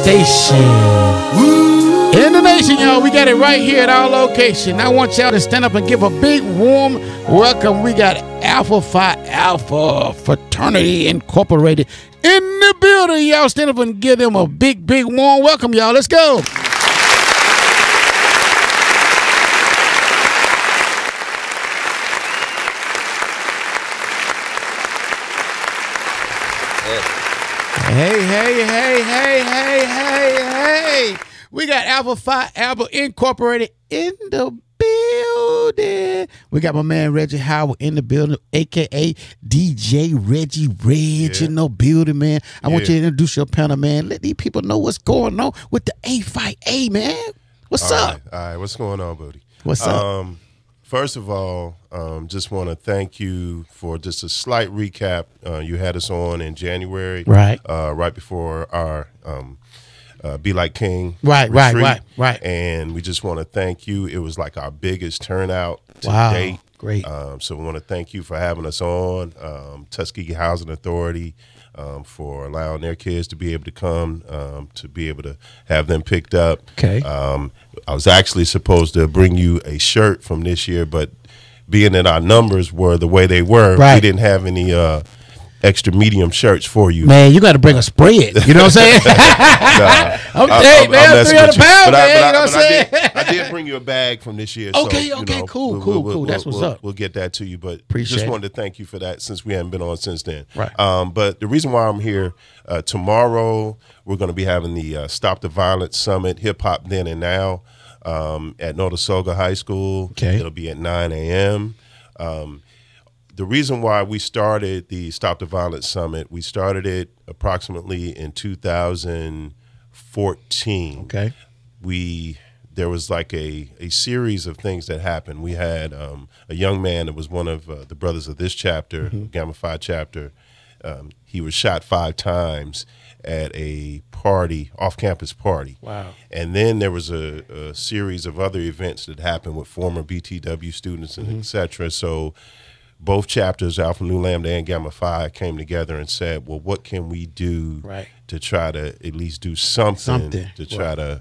station in the nation, y'all. We got it right here at our location. I want y'all to stand up and give a big warm welcome. We got Alpha Phi Alpha Fraternity Incorporated in the building. Y'all stand up and give them a big warm welcome, y'all. Let's go. Hey. We got Alpha Phi Alpha Incorporated in the building. We got my man Reggie Howard in the building, a.k.a. DJ Reggie Reg in the building, man. I want you to introduce your panel, man. Let these people know what's going on with the A-Fight-A, man. What's up? All right. What's going on, Booty? What's up? First of all, just want to thank you for just a slight recap. You had us on in January, right before our Be Like King retreat. Right. And we just want to thank you. It was like our biggest turnout to date. Great. So we want to thank you for having us on. Tuskegee Housing Authority for allowing their kids to be able to come, to be able to have them picked up. Okay. I was actually supposed to bring you a shirt from this year, but being that our numbers were the way they were, we didn't have any extra medium shirts for you. Man, you got to bring a spread. You know what I'm saying? I'm 300 pounds, man. You know what I'm saying? I did bring you a bag from this year. Okay, so, cool. That's what's up. We'll get that to you, but Appreciate just wanted to thank you for that since we haven't been on since then. Right. But the reason why I'm here, tomorrow we're going to be having the Stop the Violence Summit, Hip Hop Then and Now, at Notasulga High School. Okay. It'll be at 9 a.m. The reason why we started the Stop the Violence Summit, we started it approximately in 2014. Okay. There was like a series of things that happened. We had a young man that was one of the brothers of this chapter, Gamma Phi chapter. He was shot 5 times at a party, off-campus party. Wow. And then there was a series of other events that happened with former BTW students and et cetera. So both chapters, Alpha Nu Lambda and Gamma Phi, came together and said, well, what can we do to try to at least do something to try to,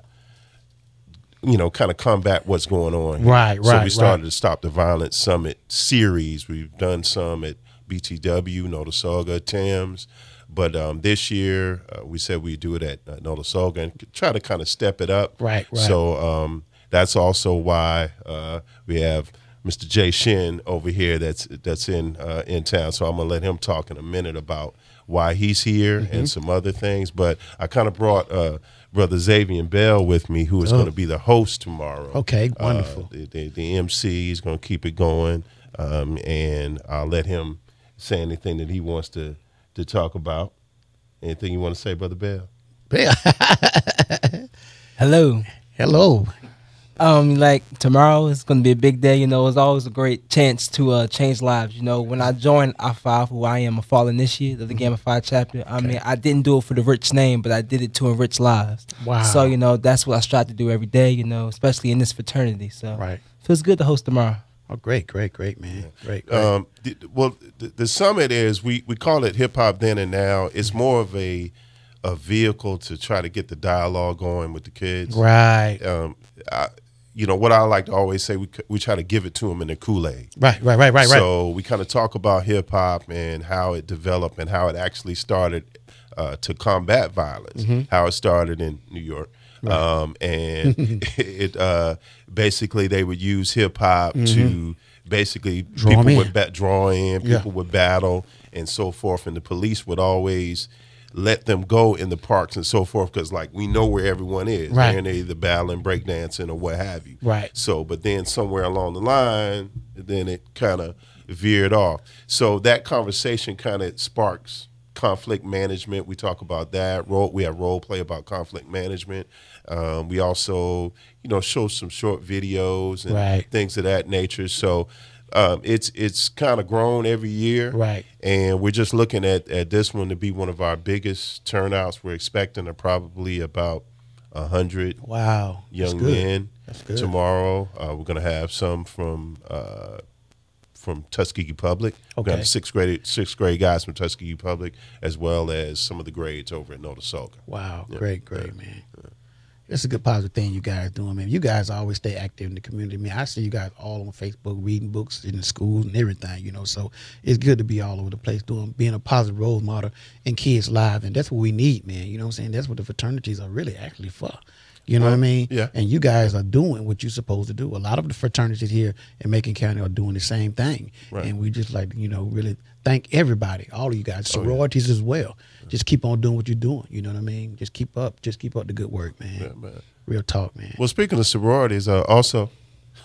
kind of combat what's going on here. So we started to Stop the Violence Summit series. We've done some at BTW, Notasulga, Thames. But this year, we said we'd do it at Notasulga and try to kind of step it up. Right. So that's also why we have Mr. Jay Shin over here that's in town. So I'm going to let him talk in a minute about why he's here and some other things. But I kind of brought Brother Xavier Bell with me, who is going to be the host tomorrow. Okay, wonderful. The MC is going to keep it going, and I'll let him say anything that he wants to talk about. Anything you want to say, Brother Bell? Bell. Hello. Like tomorrow is going to be a big day. It's always a great chance to change lives. When I joined Alpha, who I am a fall initiate of the Gamma Phi chapter, I mean, I didn't do it for the rich name, but I did it to enrich lives. Well, So, that's what I strive to do every day, especially in this fraternity. So, feels good to host tomorrow. Oh, great, man. Great. The summit is, we call it Hip Hop Then and Now. It's more of a vehicle to try to get the dialogue going with the kids. Right. What I like to always say, we try to give it to them in the Kool-Aid. Right. So we kind of talk about hip hop and how it developed and how it actually started to combat violence, how it started in New York. And it basically they would use hip hop to basically draw in, people would battle and so forth, and the police would always let them go in the parks and so forth because, like, we know where everyone is. Right. They're either battling, breakdancing, or what have you. Right. So, but then somewhere along the line, then it kind of veered off. So that conversation kind of sparks conflict management. We talk about that. We have role play about conflict management. We also, show some short videos and things of that nature. So it's kind of grown every year. Right. And we're just looking at this one to be one of our biggest turnouts. We're expecting probably about 100 young men tomorrow. We're going to have some from from Tuskegee Public. We've got sixth grade guys from Tuskegee Public, as well as some of the grades over at Notasulga. Wow, great, man. It's a good positive thing you guys doing, man. You guys always stay active in the community. Man, I see you guys all on Facebook, reading books in the schools and everything, you know. So it's good to be all over the place being a positive role model in kids' lives. And that's what we need, man. You know what I'm saying? That's what the fraternities are really actually for. You know what I mean? Yeah. And you guys are doing what you're supposed to do. A lot of the fraternities here in Macon County are doing the same thing. Right. And we just like, you know, really thank everybody, all of you guys, sororities as well. Just keep on doing what you're doing. You know what I mean? Just keep up the good work, man. Yeah, man. Real talk, man. Well, speaking of sororities, also,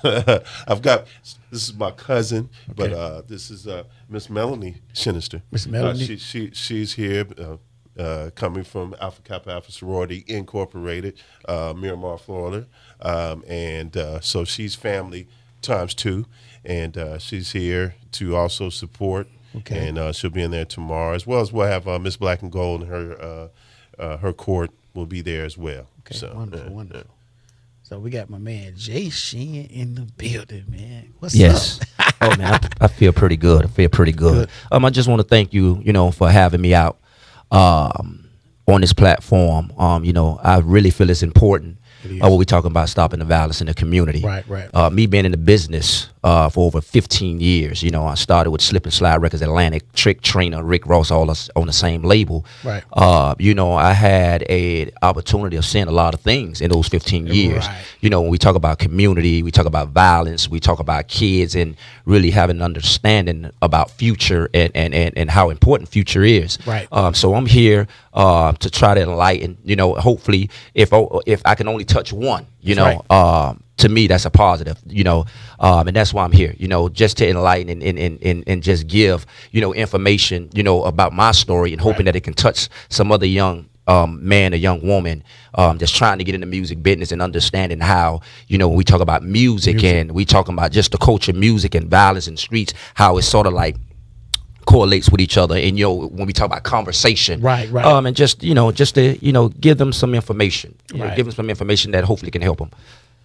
I've got, this is my cousin, but this is Miss Melanie Shinister. Miss Melanie? She's here. Coming from Alpha Kappa Alpha Sorority Incorporated, Miramar, Florida. So she's family times 2, and she's here to also support. Okay. And she'll be in there tomorrow, as well as we'll have Miss Black and Gold and her court will be there as well. Okay, so, wonderful. So we got my man Jay Shin in the building, man. What's up? Oh man, I feel pretty good. I just want to thank you, for having me out on this platform. I really feel it's important what we talking about, stopping the violence in the community. Right. Me being in the business for over 15 years, I started with Slip and Slide Records, Atlantic, Trick, Trina, Rick Ross, all us on the same label. Right. I had a opportunity of seeing a lot of things in those 15 years. Right. When we talk about community, we talk about violence, we talk about kids, and really having an understanding about future and how important future is. Right. So I'm here to try to enlighten, hopefully if I can only touch one, to me that's a positive, and that's why I'm here, just to enlighten and just give, information, about my story, and hoping that it can touch some other young man or young woman just trying to get in the music business and understanding how, when we talk about music and we talking about just the culture, music and violence in streets, how it's sort of like correlates with each other, and when we talk about conversation, right, and just to give them some information, give them some information that hopefully can help them.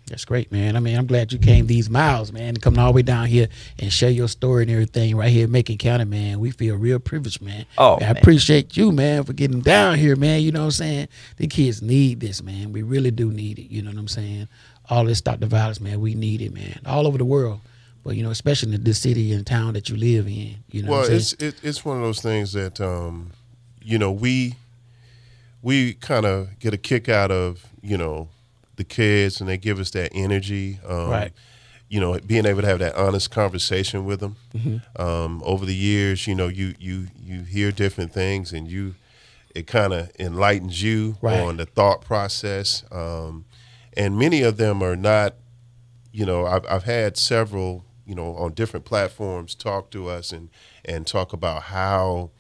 That's great, man. I mean, I'm glad you came these miles, man, coming all the way down here and share your story and everything right here in Macon County, man. We feel real privileged, man. Oh, man, I appreciate you, man, for getting down here, man. You know what I'm saying? The kids need this, man. We really do need it. You know what I'm saying? All this stop the violence, man. We need it, man. All over the world. But, especially in the city and town that you live in. Well, it's one of those things that, we kind of get a kick out of, the kids, and they give us that energy. Right. Being able to have that honest conversation with them. Mm-hmm. Over the years, you hear different things, and it kind of enlightens you on the thought process. And many of them are not, I've had several, on different platforms talk to us and talk about how,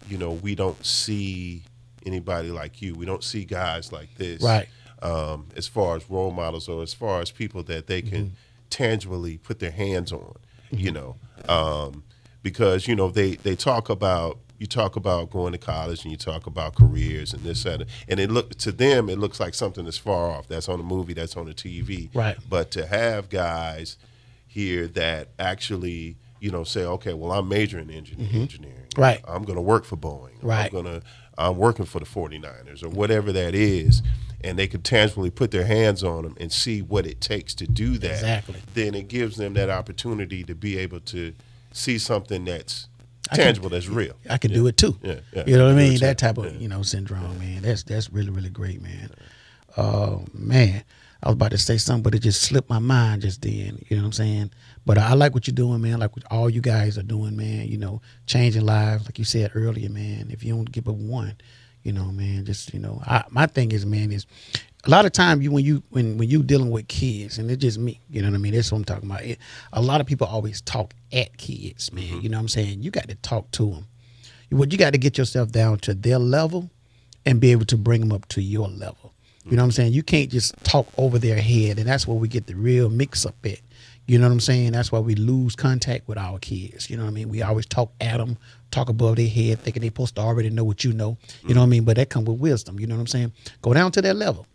we don't see anybody like you. We don't see guys like this. Right. As far as role models, or as far as people that they can tangibly put their hands on, because they talk about, you talk about going to college, and you talk about careers and this and to them it looks like something that's far off. That's on a movie, that's on the TV. Right. But to have guys here that actually say, okay, well, I'm majoring in engineering. Right. I'm going to work for Boeing. Right. I'm working for the 49ers or whatever that is, and they could tangibly put their hands on them and see what it takes to do that. Exactly. Then it gives them that opportunity to be able to see something that's tangible, that's real. I can do it too. Yeah. You know what I mean? That type of syndrome, man. That's really, really great, man. Man, I was about to say something, but it just slipped my mind just then. You know what I'm saying? But I like what you're doing, man. Like what all you guys are doing, man. Changing lives, like you said earlier, man. If you don't give up one, man, just my thing is, man, is a lot of time when you dealing with kids, and it's just me, you know what I mean? That's what I'm talking about. A lot of people always talk at kids, man. You know what I'm saying? You got to talk to them. You got to get yourself down to their level and be able to bring them up to your level. You know what I'm saying? You can't just talk over their head, and that's where we get the real mix up at. You know what I'm saying? That's why we lose contact with our kids. You know what I mean? We always talk at them, talk above their head, thinking they're supposed to already know what you know. You know what I mean? But that comes with wisdom. You know what I'm saying? Go down to their level.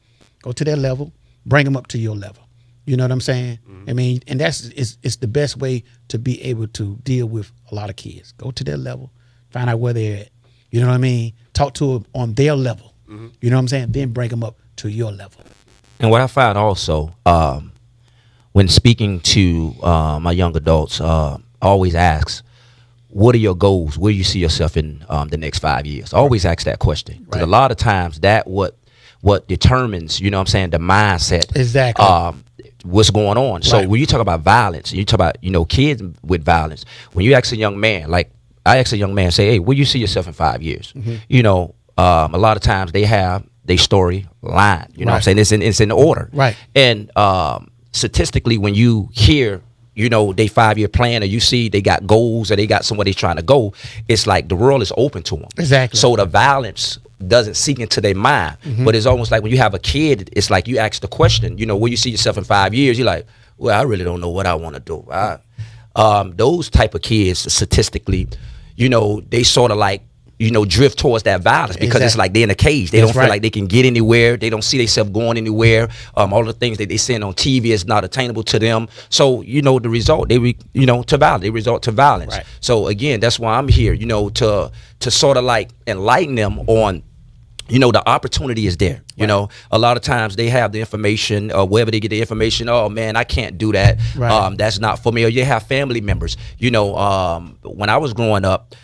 Go to their level. Bring them up to your level. You know what I'm saying? I mean, and it's the best way to be able to deal with a lot of kids. Go to their level, find out where they're at. You know what I mean? Talk to them on their level. You know what I'm saying? Then bring them up to your level. And what I find also, when speaking to my young adults, I always ask, what are your goals? Where you see yourself in the next 5 years? I always ask that question. Because a lot of times that what determines, you know what I'm saying, the mindset. Exactly. What's going on. So when you talk about violence, you talk about, you know, kids with violence, when you ask a young man, like I ask a young man, say, hey, where you see yourself in 5 years? You know, a lot of times they have their story line, you know what I'm saying? It's in order. Right. And statistically, when you hear, you know, they 5-year plan, or you see they got goals or they got somewhere they're trying to go, it's like the world is open to them. Exactly. So the violence doesn't sink into their mind. But it's almost like when you have a kid, it's like you ask the question, you know, where you see yourself in 5 years, you're like, well, I really don't know what I want to do. Those type of kids, statistically, you know, they sort of like, you know, drift towards that violence because it's like they're in a cage. They don't feel like they can get anywhere. They don't see themselves going anywhere. All the things that they send on TV is not attainable to them. So, you know, the result, to violence. They resort to violence. Right. So, again, that's why I'm here, you know, to sort of like enlighten them on, you know, the opportunity is there. You know, a lot of times they have the information, or wherever they get the information, oh, man, I can't do that. That's not for me. Or you have family members. You know, when I was growing up,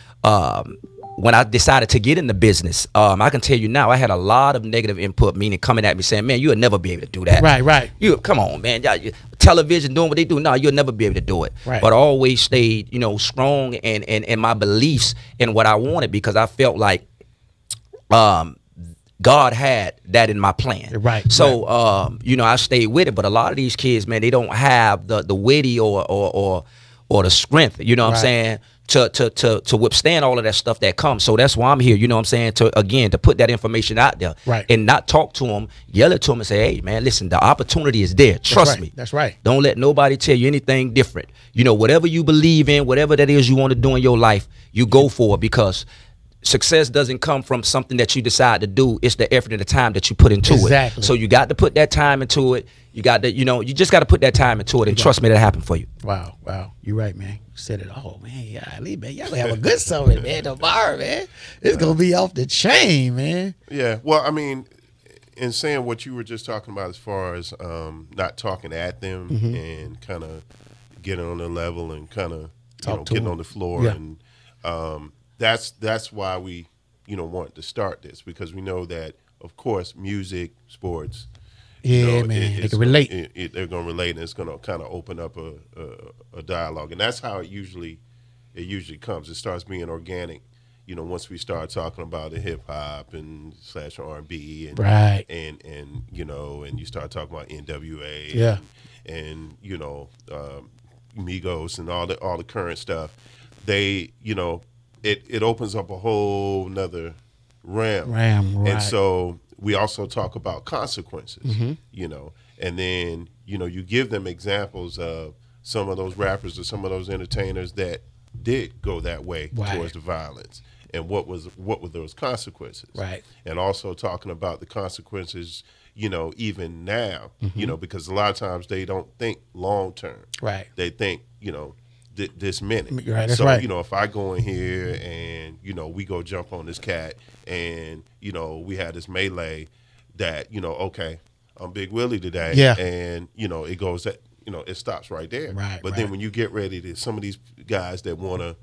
when I decided to get in the business, I can tell you now, I had a lot of negative input, meaning coming at me saying, man, you'll never be able to do that. Right. You come on, man. Television doing what they do, no, you'll never be able to do it. But I always stayed, you know, strong in my beliefs in what I wanted, because I felt like God had that in my plan. So, you know, I stayed with it. But a lot of these kids, man, they don't have the witty or the strength, you know what I'm saying, to withstand all of that stuff that comes. So that's why I'm here, you know what I'm saying, to put that information out there and not talk to them, yell it to them and say, hey, man, listen, the opportunity is there. Trust me. That's right. Don't let nobody tell you anything different. You know, whatever you believe in, whatever that is you want to do in your life, you go for it, because success doesn't come from something that you decide to do. It's the effort and the time that you put into it. So you got to put that time into it. You got to, you know, you just got to put that time into it, and trust me, that'll happen for you. Wow. You're right, man. You said it all, man. Golly, man. Y'all gonna have a good summer, man, tomorrow, man. It's gonna be off the chain, man. Yeah. Well, I mean, in saying what you were just talking about as far as not talking at them and kind of getting on their level and kind of, you know, getting on the floor. And that's why we, you know, want to start this, because we know that, of course, music, sports, man, they can relate. They're going to relate, and it's going to kind of open up a dialogue, and that's how it usually comes. It starts being organic, you know, once we start talking about the hip hop and / R&B and and you know, and you start talking about NWA, and you know, Migos and all the current stuff. They, you know, it opens up a whole nother realm. And so we also talk about consequences, you know, and then, you know, you give them examples of some of those rappers or some of those entertainers that did go that way towards the violence, and what were those consequences. And also talking about the consequences, you know, even now, you know, because a lot of times they don't think long term. They think, you know, this minute. So, you know, if I go in here and, you know, we go jump on this cat and, you know, we had this melee that, you know, okay, I'm Big Willie today. And, you know, it goes that, you know, it stops right there. But then when you get ready to, some of these guys that want to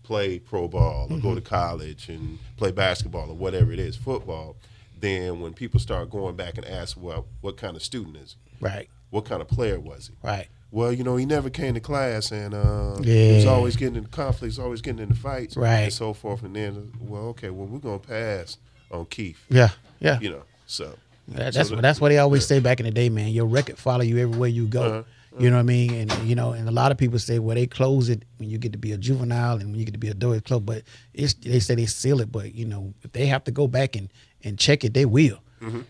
play pro ball or go to college and play basketball or whatever it is, football, then when people start going back and ask, well, what kind of student is he? What kind of player was he? Well, you know, he never came to class, and he was always getting into conflicts, always getting into fights, and so forth. And then, well, okay, well, we're gonna pass on Keith. You know, so that's what they always say back in the day, man. Your record follow you everywhere you go. You know what I mean? And you know, and a lot of people say, well, they close it when you get to be a juvenile and when you get to be adult, it's closed. But they say they seal it. But you know, if they have to go back and check it, they will.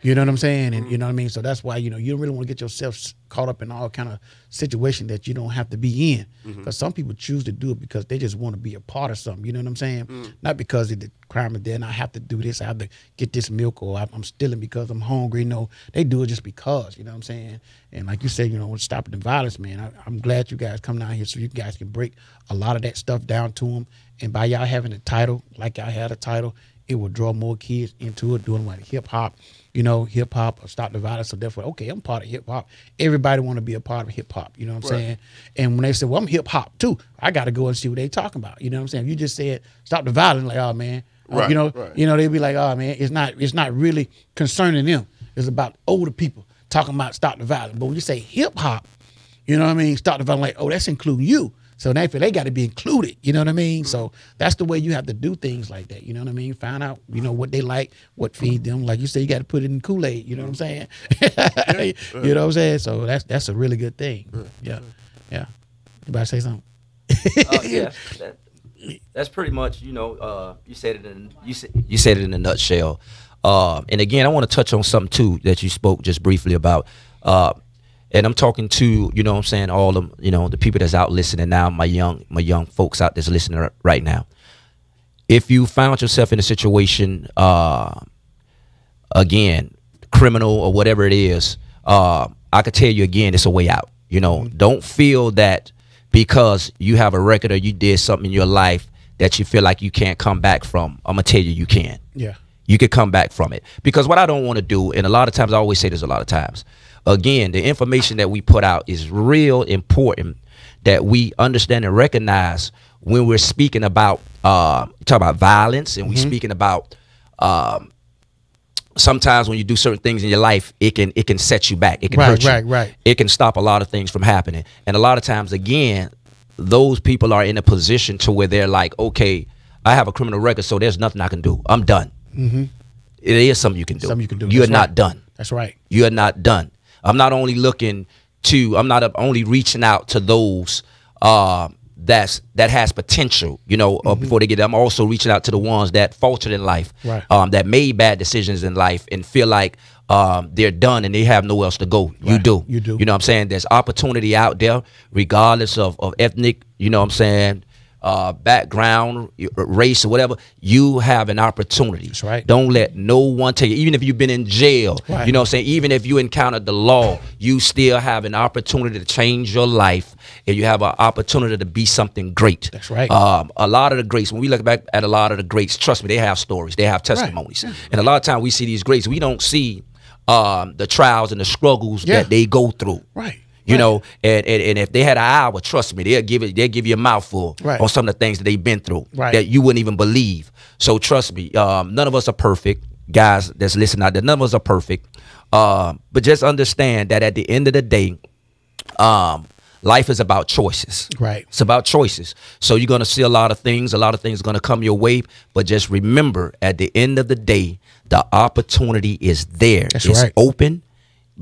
You know what I'm saying? And you know what I mean? So that's why, you know, you don't really want to get yourself caught up in all kind of situation that you don't have to be in. Because some people choose to do it because they just want to be a part of something. You know what I'm saying? Not because of the crime is there and I have to do this, I have to get this milk, or I'm stealing because I'm hungry. No, they do it just because, you know what I'm saying? And like you said, you know, stopping the violence, man. I'm glad you guys come down here so you guys can break a lot of that stuff down to them. And by y'all having a title, like y'all had a title, it will draw more kids into it, doing like hip hop, you know, hip hop or stop the violence. So therefore, okay, I'm part of hip hop. Everybody want to be a part of hip hop. You know what I'm saying? And when they say, well, I'm hip hop too, I got to go and see what they talking about. You know what I'm saying? You just said stop the violence, like, oh man, you know, they'd be like, oh man, it's not really concerning them. It's about older people talking about stop the violence. But when you say hip hop, you know what I mean? Stop the violence, like, oh, that's including you. So therefore, they got to be included. You know what I mean? So that's the way you have to do things like that. You know what I mean? Find out, you know, what they like, what feed them. Like you say, you got to put it in Kool-Aid. You know what I'm saying? You know what I'm saying? So that's a really good thing. Yeah. You about to say something? Yeah. That's pretty much, you know, you said it in a nutshell. And again, I want to touch on something too that you spoke just briefly about. And I'm talking to, you know what I'm saying, all of, you know, the people that's out listening now, my young folks out that's listening right now. If you found yourself in a situation, again, criminal or whatever it is, I could tell you again, it's a way out. You know, don't feel that because you have a record or you did something in your life that you feel like you can't come back from. I'm going to tell you, you can. Yeah. You can come back from it. Because what I don't want to do, and a lot of times, I always say this a lot of times, again, the information that we put out is real important that we understand and recognize when we're speaking about, talk about violence, and we're speaking about, sometimes when you do certain things in your life, it can set you back. It can hurt you. It can stop a lot of things from happening. And a lot of times, again, those people are in a position to where they're like, okay, I have a criminal record, so there's nothing I can do. I'm done. It is something you can do. You're not done. That's right. You're not done. I'm not only reaching out to those that has potential, you know, before they get there. I'm also reaching out to the ones that faltered in life, that made bad decisions in life and feel like they're done and they have nowhere else to go. You do. You know what I'm saying? There's opportunity out there, regardless of ethnic, you know what I'm saying, background, race, or whatever. You have an opportunity. That's right. Don't let no one take it. Even if you've been in jail, you know what I'm saying, even if you encountered the law, you still have an opportunity to change your life, and you have an opportunity to be something great. That's right. A lot of the greats, when we look back at a lot of the greats, trust me, they have stories, they have testimonies. And a lot of times we see these greats, we don't see the trials and the struggles that they go through. You know, and if they had an hour, trust me, they'll give you a mouthful on some of the things that they've been through that you wouldn't even believe. So trust me, none of us are perfect, guys that's listening out there. None of us are perfect, but just understand that at the end of the day, life is about choices. It's about choices. So you're gonna see a lot of things. A lot of things are gonna come your way, but just remember, at the end of the day, the opportunity is there. It's open.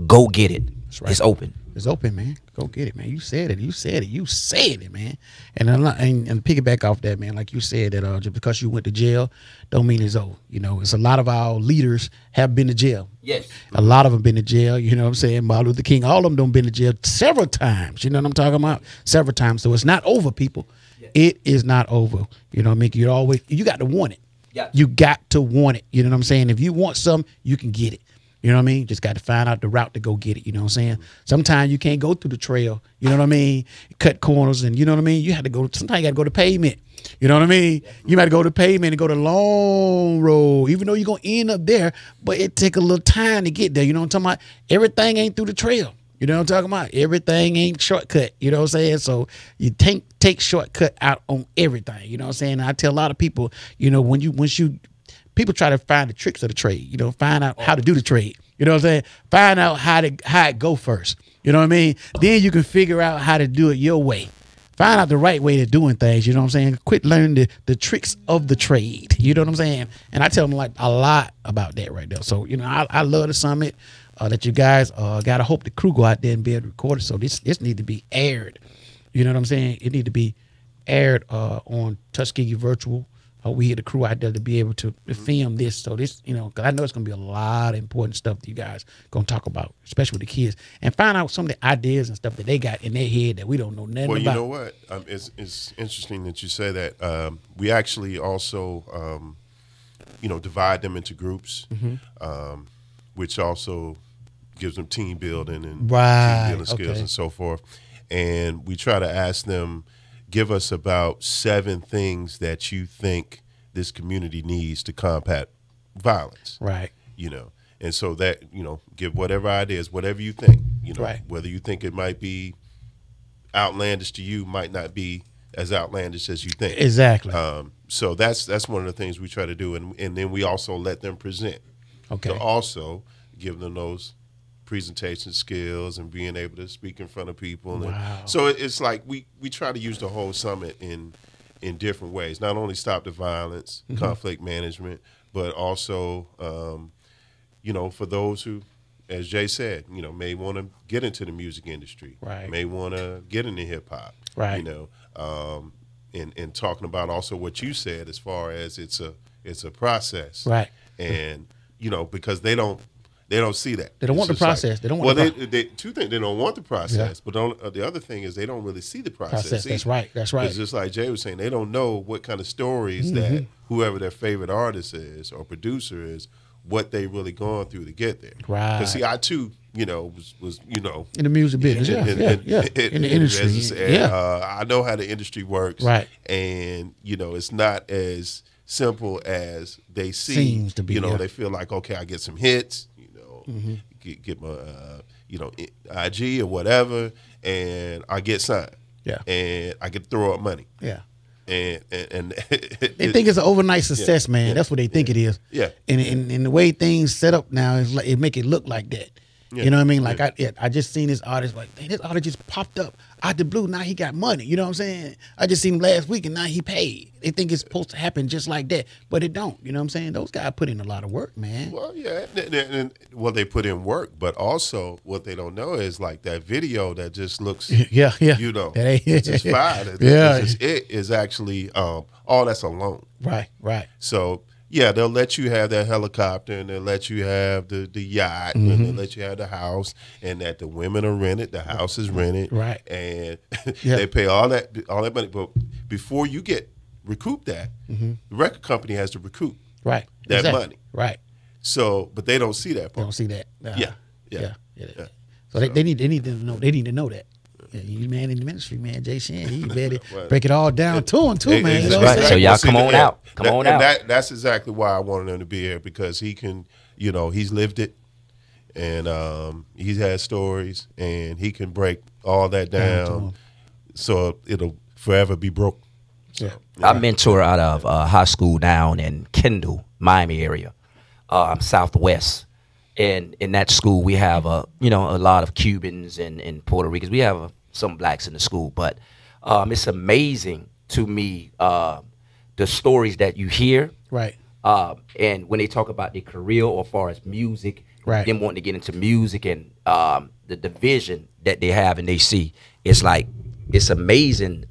Go get it. It's open. It's open, man. Go get it, man. You said it. You said it. You said it, man. And piggyback off that, man, like you said, that just because you went to jail don't mean it's over. You know, it's a lot of our leaders have been to jail. Yes. A lot of them been to jail. You know what I'm saying? Martin Luther King, all of them done been to jail several times. You know what I'm talking about? Several times. So it's not over, people. It is not over. You know what I mean? You got to want it. You got to want it. You know what I'm saying? If you want something, you can get it. You know what I mean? Just got to find out the route to go get it. You know what I'm saying? Sometimes you can't go through the trail. You know what I mean? Cut corners and you know what I mean? You have to go. Sometimes you got to go to pavement. You know what I mean? You might go to pavement and go the long road, even though you're going to end up there, but it take a little time to get there. You know what I'm talking about? Everything ain't through the trail. You know what I'm talking about? Everything ain't shortcut. You know what I'm saying? So you take shortcut out on everything. You know what I'm saying? I tell a lot of people, you know, people try to find the tricks of the trade, you know, find out how to do the trade. You know what I'm saying? Find out how it go first. You know what I mean? Then you can figure out how to do it your way. Find out the right way to doing things. You know what I'm saying? Quit learning the tricks of the trade. You know what I'm saying? And I tell them like a lot about that right there. So, you know, I love the summit that you guys got to hope the crew go out there and be able to record it. So this need to be aired. You know what I'm saying? It need to be aired on Tuskegee Virtual hope we get the crew out there to be able to film this. So this, you know, because I know it's going to be a lot of important stuff that you guys going to talk about, especially with the kids, and find out some of the ideas and stuff that they got in their head that we don't know nothing about. Well, you know what? It's interesting that you say that. We actually also, you know, divide them into groups, which also gives them team building and team building skills and so forth. And we try to ask them, give us about 7 things that you think this community needs to combat violence. Right. You know, and so that, you know, give whatever ideas, whatever you think, you know, Right. whether you think it might be outlandish to you, might not be as outlandish as you think. Exactly. So that's one of the things we try to do. And then we also let them present. Okay. To also give them those presentation skills and being able to speak in front of people. Wow. And so it's like we try to use the whole summit in different ways. Not only stop the violence, conflict management, but also, you know, for those who, as Jay said, you know, may want to get into the music industry, Right. may want to get into hip hop, Right. you know, and talking about also what you said as far as it's a process, Right. And you know, because they don't see that. They don't want the process. They don't want the they two things. They don't want the process, but the other thing is they don't really see the process. That's right. That's right. It's just like Jay was saying, they don't know what kind of stories that whoever their favorite artist is or producer is, what they really going through to get there. Right. Because see, I too, you know, was you know, in the music business, in the industry, I know how the industry works, right? And you know, it's not as simple as they see. Seems to be, you know, they feel like, okay, I get some hits, you know, get my, you know, IG or whatever, and I get signed, and I get to throw up money, and they think it's an overnight success, man. That's what they think it is, and the way things set up now is like it make it look like that. You know what I mean? Like I just seen this artist, like, dang, this artist just popped up out the blue. Now he got money. You know what I'm saying? I just seen him last week and now he paid. They think it's supposed to happen just like that, but it don't. You know what I'm saying? Those guys put in a lot of work, man. Well, yeah, well, they put in work, but also what they don't know is like that video that just looks, you know, it's just fine. It is actually all that's alone. Right. So. Yeah, they'll let you have that helicopter, and they'll let you have the yacht, and they'll let you have the house, and that the women are rented, the house is rented, right? And they pay all that money. But before you recoup that, the record company has to recoup that money, right? So, but they don't see that part. They don't see that. Yeah. So they need to know. They need to know that. Yeah, you man in the ministry, man, H.E.R.E, he better break it all down to him too, man. That's right. So y'all come on out. Come on out. That's exactly why I wanted him to be here, because he can, you know, he's lived it, and he's had stories, and he can break all that down, so it'll forever be broke. So, I mentor out of high school down in Kendall, Miami area, Southwest. And in that school, we have a lot of Cubans and Puerto Ricans. We have some blacks in the school, but it's amazing to me the stories that you hear. Right. And when they talk about their career or as far as music, them wanting to get into music and the division that they have and they see, it's like, it's amazing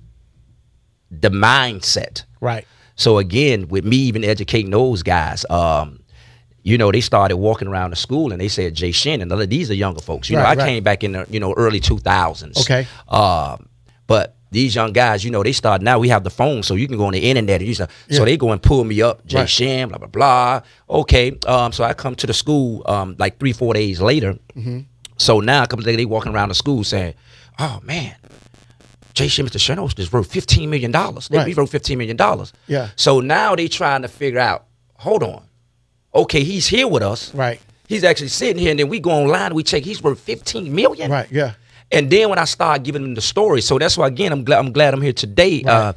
the mindset. Right. So again, with me even educating those guys, you know, they started walking around the school and they said Jay Shin, and these are younger folks. You know, I came back in the early 2000s. Okay. But these young guys, you know, they start now. We have the phone, so you can go on the internet and so they go and pull me up, Jay Shin, blah blah blah. Okay. So I come to the school like 3-4 days later. So now a couple of days they walking around the school saying, "Oh man, Jay Shin, Mr. Shernos just wrote $15 million. We wrote $15 million." Yeah. So now they trying to figure out, hold on. Okay, he's here with us. Right. He's actually sitting here, and then we go online and we check. He's worth $15 million. Right. Yeah. And then when I start giving them the story, so that's why again I'm glad I'm here today. To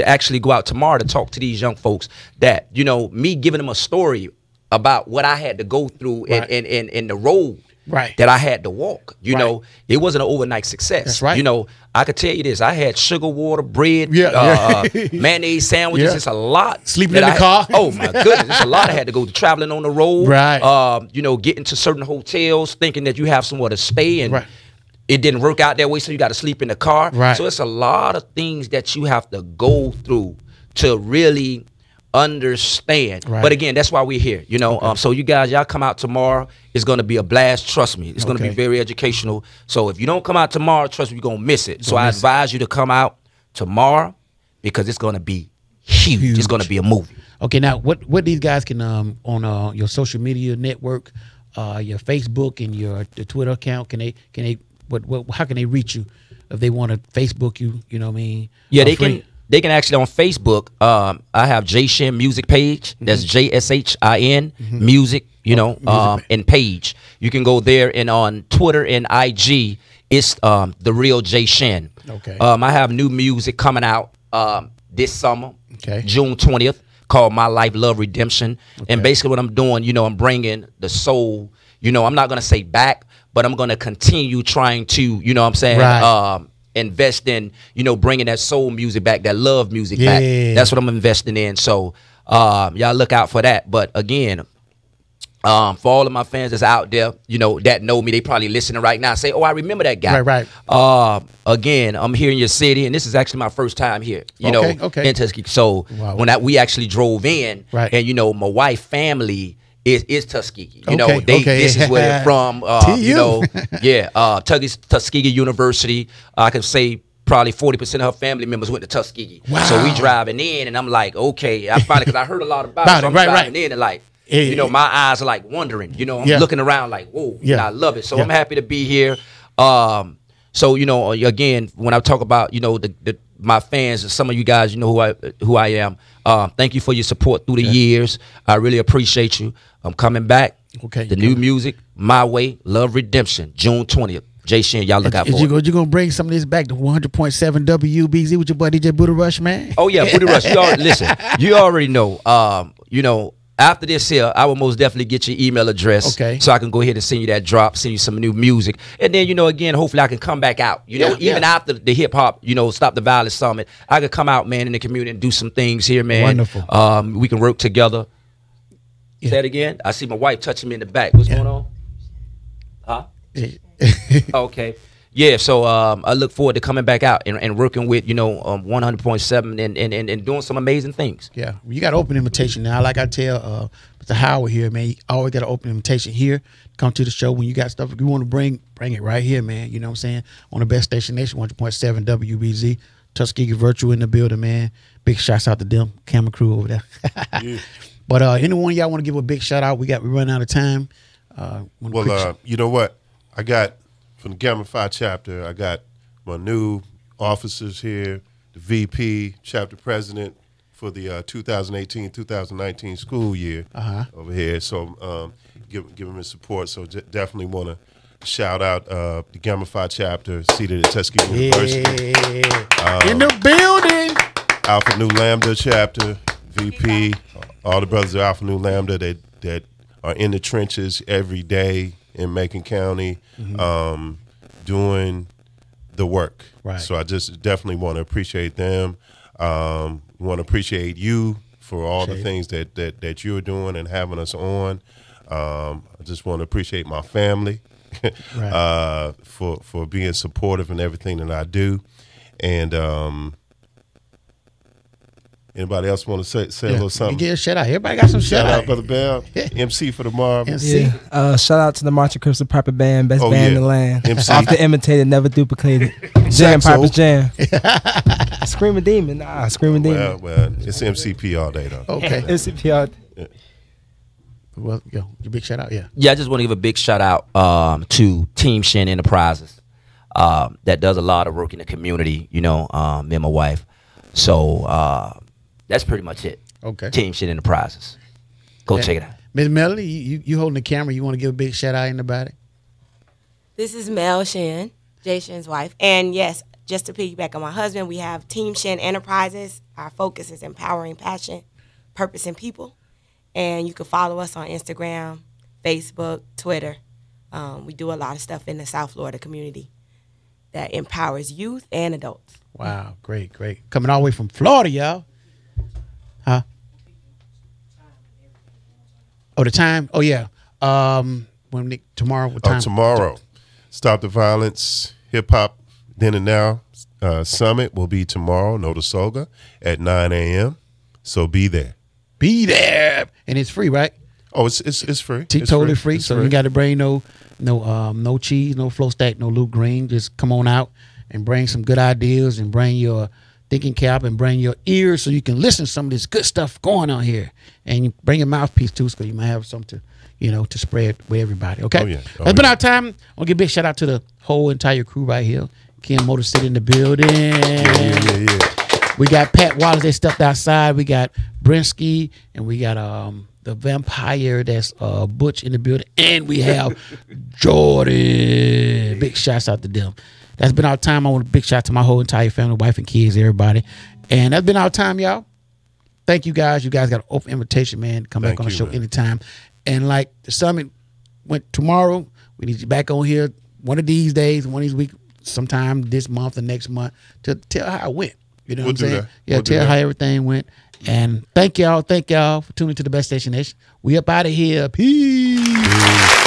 actually go out tomorrow to talk to these young folks that me giving them a story about what I had to go through in the road. Right. That I had to walk. You know, it wasn't an overnight success. That's right. You know, I could tell you this. I had sugar water, bread, mayonnaise sandwiches. Yeah. It's a lot. Sleeping in the car. Oh my goodness. It's a lot. I had to go to traveling on the road. Right. Getting to certain hotels thinking that you have somewhere to stay, and it didn't work out that way, so you got to sleep in the car. Right. So it's a lot of things that you have to go through to really understand. Right. But again, that's why we're here. You know, so you guys, y'all come out tomorrow. It's gonna be a blast. Trust me, it's gonna be very educational. So if you don't come out tomorrow, trust me, you're gonna miss it. So I advise you to come out tomorrow because it's gonna be huge. It's gonna be a movie. Okay, now what these guys can on your social media network, your Facebook and the Twitter account, can they how can they reach you if they want to Facebook you? You know what I mean? Yeah, they can actually on Facebook. I have H.E.R.E music page. That's JSHIN music. You know, and page. You can go there, and on Twitter and IG, it's the real H.E.R.E. Okay. I have new music coming out this summer, June 20th, called My Life Love Redemption. And basically what I'm doing, you know, I'm bringing the soul, you know, I'm not going to say back, but I'm going to continue trying to, you know what I'm saying, invest in, you know, bringing that soul music back, that love music back. That's what I'm investing in. So y'all look out for that. But again, for all of my fans that's out there, you know, that know me, they probably listening right now, say, oh, I remember that guy. Right. Again, I'm here in your city, and this is actually my first time here, you know, in Tuskegee. So when we actually drove in, and, you know, my wife family is Tuskegee. You know, this is where they're from. You know, Tuskegee University. I can say probably 40% of her family members went to Tuskegee. Wow. So we driving in, and I'm like, okay, I finally, because I heard a lot about it, so I'm driving in and like, you know, my eyes are like wondering, you know, I'm looking around like, whoa, I love it. So I'm happy to be here. So, you know, again, when I talk about, you know, my fans and some of you guys, you know who I am. Thank you for your support through the years. I really appreciate you. I'm coming back. The new music, My Way, Love Redemption, June 20th. H.E.R.E, y'all look out for it. You gonna bring some of this back to 100.7 WBZ with your buddy DJ Buddha Rush, man? Oh yeah, Buddha Rush. Listen, you already know. You know, after this here, I will most definitely get your email address, so I can go ahead and send you that drop, send you some new music, and then, you know, again, hopefully I can come back out. You know, even after the hip hop, you know, Stop the Violence Summit, I could come out, man, in the community and do some things here, man. Wonderful. We can work together. Say that again. I see my wife touching me in the back. What's going on? Huh? Okay. Yeah, so I look forward to coming back out and working with, you know, 100.7 and doing some amazing things. Yeah, you got an open invitation now. Like I tell Mr. Howard here, man, you always got an open invitation here. Come to the show when you got stuff. If you want to bring it right here, man. You know what I'm saying? On the best station nation, 100.7 WBZ. Tuskegee Virtual in the building, man. Big shouts out to them, camera crew over there. But anyone y'all want to give a big shout out? We run out of time. Well, you know what? I got from the Gamma Phi chapter, I got my new officers here, the VP, chapter president for the 2018-2019 school year over here. So give them his support. So definitely want to shout out the Gamma Phi chapter seated at Tuskegee University. In the building. Alpha Nu Lambda chapter, VP, all the brothers of Alpha Nu Lambda that are in the trenches every day in Macon County, doing the work. Right. So I just definitely want to appreciate them. Want to appreciate you for all the things that you're doing and having us on. I just want to appreciate my family for being supportive in everything that I do. And anybody else want to say a little something? You get a shout out. Everybody got some shout out. Brother Bell. MC for the mob. MC. Shout out to the Marching Crystal Piper Band, best band in the land. MC. Often imitated, never duplicated. Jam Piper's Jam. Screaming Demon. Screaming Demon. Well, it's MCP all day though. Okay. MCP all day. Yeah. Well, your big shout out, Yeah, I just want to give a big shout out to Team H.E.R.E Enterprises that does a lot of work in the community, you know, me and my wife. So that's pretty much it. Okay. Team H.E.R.E Enterprises. Go check it out. Ms. Melody, you holding the camera. You want to give a big shout out anybody? This is Mel H.E.R.E, Jay H.E.R.E's wife. And yes, just to piggyback on my husband, we have Team H.E.R.E Enterprises. Our focus is empowering passion, purpose, and people. And you can follow us on Instagram, Facebook, Twitter. We do a lot of stuff in the South Florida community that empowers youth and adults. Wow, great. Coming all the way from Florida, y'all. Huh? Oh, the time? Oh, yeah. Tomorrow, what time? Tomorrow. Stop the Violence Hip Hop Then and Now Summit will be tomorrow, Notasoga, at 9 a.m. So be there. Be there, and it's free, right? Oh, it's free. It's totally free. It's So you got to bring no cheese, no flow stack, no Luke Green. Just come on out and bring some good ideas, and bring your thinking cap, and bring your ears so you can listen to some of this good stuff going on here. And you bring your mouthpiece too, so you might have something to spread with everybody. Okay. Oh, yeah. That's been our time. I'll give a big shout out to the whole entire crew right here. Ken Motor City in the building. Yeah. We got Pat Wallace, they stepped outside. We got Brinsky, and we got the vampire, that's Butch in the building. And we have Jordan. Big shouts out to them. That's been our time. I want a big shout out to my whole entire family, wife and kids, everybody. And that's been our time, y'all. Thank you guys. You guys got an open invitation, man. Come back on the show anytime. And like the summit went tomorrow, we need you back on here one of these days, one of these weeks, sometime this month or next month, to tell how it went. You know what I'm saying? That. Yeah, tell how everything went. And thank y'all for tuning to the Best Station Nation. We up out of here. Peace.